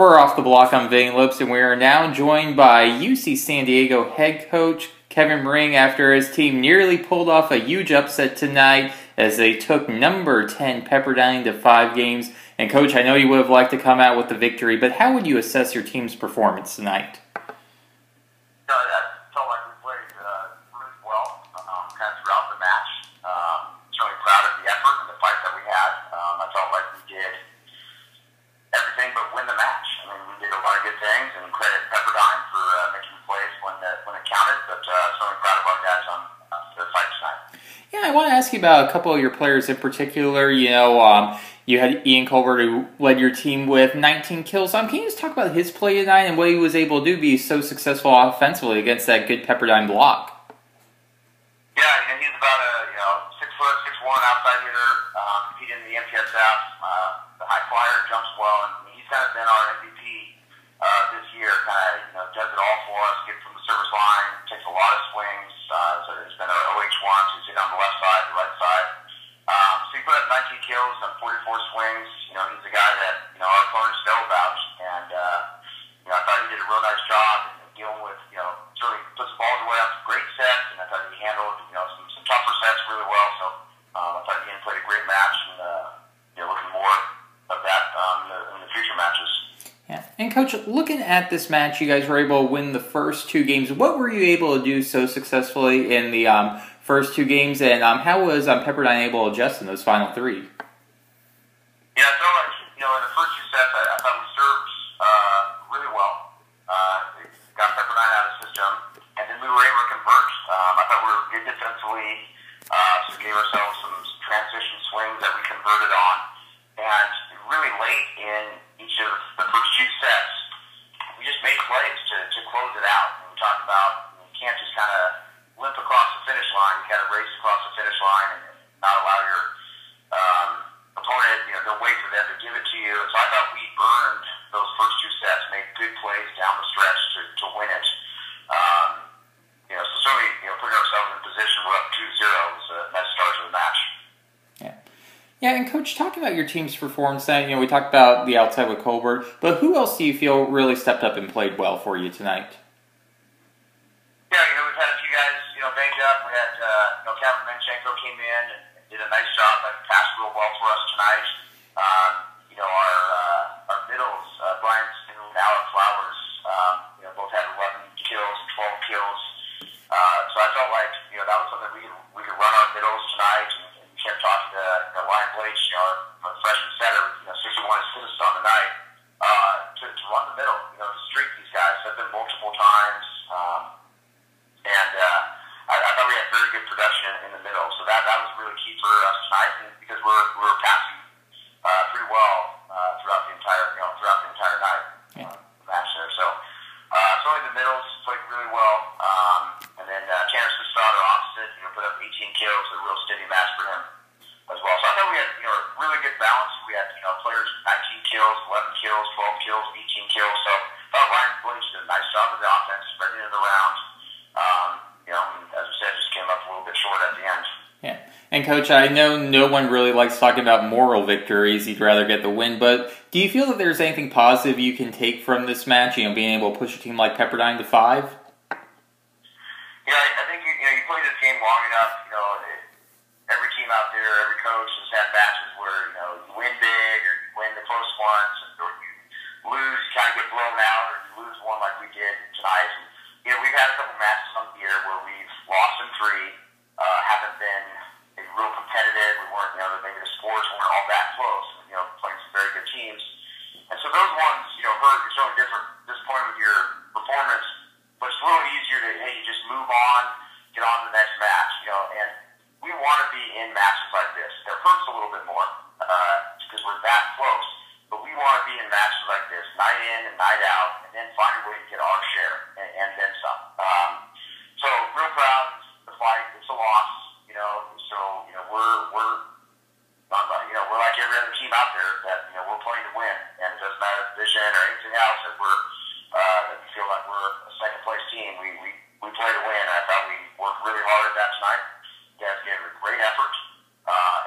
For Off the Block, I'm Vane Lips, and we are now joined by UC San Diego head coach Kevin Ring after his team nearly pulled off a huge upset tonight as they took number 10 Pepperdine to 5 games. And Coach, I know you would have liked to come out with the victory, but how would you assess your team's performance tonight? I felt like we played really well kind of throughout the match. Certainly proud of the effort and the fight that we had. I felt like we did everything but win the match. I mean, we did a lot of good things, and credit Pepperdine for making plays when it counted, but certainly proud of our guys on their fight tonight. Yeah, I want to ask you about a couple of your players in particular. You had Ian Covert, who led your team with 19 kills. Can you just talk about his play tonight and what he was able to do, be so successful offensively against that good Pepperdine block? Yeah, he's about a 6'6", 6'1" outside hitter. Competed in the MPSF. The high flyer, jumps well, and he's kind of been our MVP this year. Does it all for us. Gets from the service line, takes a lot of swings. So it's been our OH1, so he's hitting on the left side, the right side. So he put up 19 kills on 44 swings. He's a guy that our opponents know about, and I thought he did a real nice job dealing with certainly puts the balls away on some great sets, and I thought he handled some tougher sets really well. So I thought Ian played a great match, and looking more of that in the future matches. Yeah, and Coach, looking at this match, you guys were able to win the first 2 games. What were you able to do so successfully in the first 2 games, and how was Pepperdine able to adjust in those final 3? Yeah, so in the first 2 sets, I thought we served really well. Got Pepperdine out of the system, and then we were able to convert. I thought we were good defensively, so we gave ourselves some transition swings that we converted on, and really late in each of the first 2 sets, we just made plays to close it out. And we talked about you can't just kind of limp across the finish line. You got to race across the finish line and not allow your opponent, don't wait for them to give it to you. And so I thought we earned those first 2 sets, made good plays down the stretch to win it. So certainly, putting ourselves in a position we're up 2-0 was a nice start to the match. Yeah, and Coach, talking about your team's performance tonight, we talked about the outside with Covert, but who else do you feel really stepped up and played well for you tonight? Yeah, we've had a few guys, banged up. We had, Captain Manchenko came in and did a nice job, passed real well for us tonight. Our middles, Brian Stone and Alec Flowers, both had 11 kills, 12 kills. So I felt like, that was something we could run our middles tonight, and kept talking to Ryan Blake, our freshman setter, 61 assists on the night, to run the middle, to streak these guys, set them multiple times. And I thought we had very good production in the middle, so that was really key for us tonight, and because we were passing pretty well throughout the entire night match there. So certainly the middles played really well, and then Tanner Sistad, our opposite, put up 18 kills, a real steady match for him as well. So I thought we had a really good balance. We had players 19 kills, 11 kills, 12 kills, 18 kills. So I thought Ryan Blake did a nice job with the offense, spreading it around. And as I said, just came up a little bit short at the end. Yeah. And Coach, I know no one really likes talking about moral victories. You'd rather get the win, but do you feel that there's anything positive you can take from this match, being able to push a team like Pepperdine to 5? Yeah, I think you play this game long enough, every team out there, every coach has had matches where, you win big or you win the close ones, or you lose, you kind of get blown out, or you lose one like we did tonight. And, we've had a couple matches on the year where we've lost in 3, haven't been real competitive. We weren't, maybe the scores weren't all that close, playing some very good teams. And so those ones, hurt. It's really different, disappointed with your performance, but it's a little easier to, you just move on, get on to the next match, and we want to be in matches like this. It hurts a little bit more, because we're that close, but we want to be in matches like this, night in and night out, and then find a way to get our share, and then some. So real proud of the fight. It's a loss, so, we're like every other team out there that, we're playing to win, and it doesn't matter division or anything else, that we feel like we're a second place team. We play to win, and I thought we worked really hard at that tonight. You guys gave a great effort,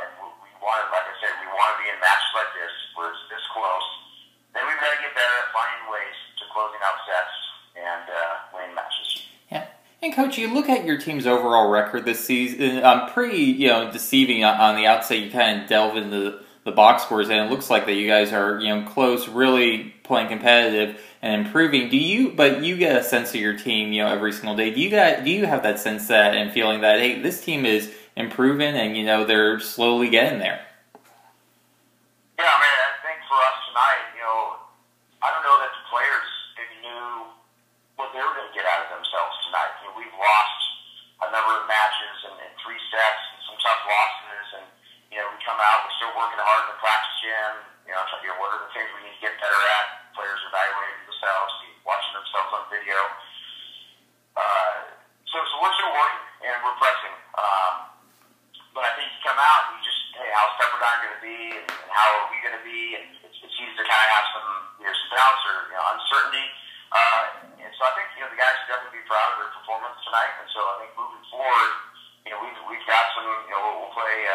and we wanted, like I said, we want to be in matches like this, where it's this close. Then we've got to get better at finding And Coach, you look at your team's overall record this season. Pretty deceiving on the outset. You kind of delve into the box scores, and it looks like that you guys are close, really playing competitive and improving. But you get a sense of your team every single day. Do you have that sense that and feeling that hey, this team is improving and they're slowly getting there? Yeah, I mean, I think for us tonight, I don't know that the players maybe knew what they were going to get out of themselves tonight. We've lost a number of matches and 3 sets and some tough losses, and we come out, we're still working hard in the practice gym. Trying to what are the things we need to get better at? Players evaluating themselves, watching themselves on video. So we're still working and we're pressing. But I think you come out and you just, hey, how's Pepperdine going to be, and how are we going to be? And it's easy to kind of have some doubts or uncertainty. And so I think the guys should definitely be proud of their performance tonight. And so I think moving forward, we've got some. We'll play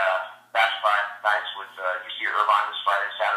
back-to-back nights with UC Irvine this Friday, Saturday.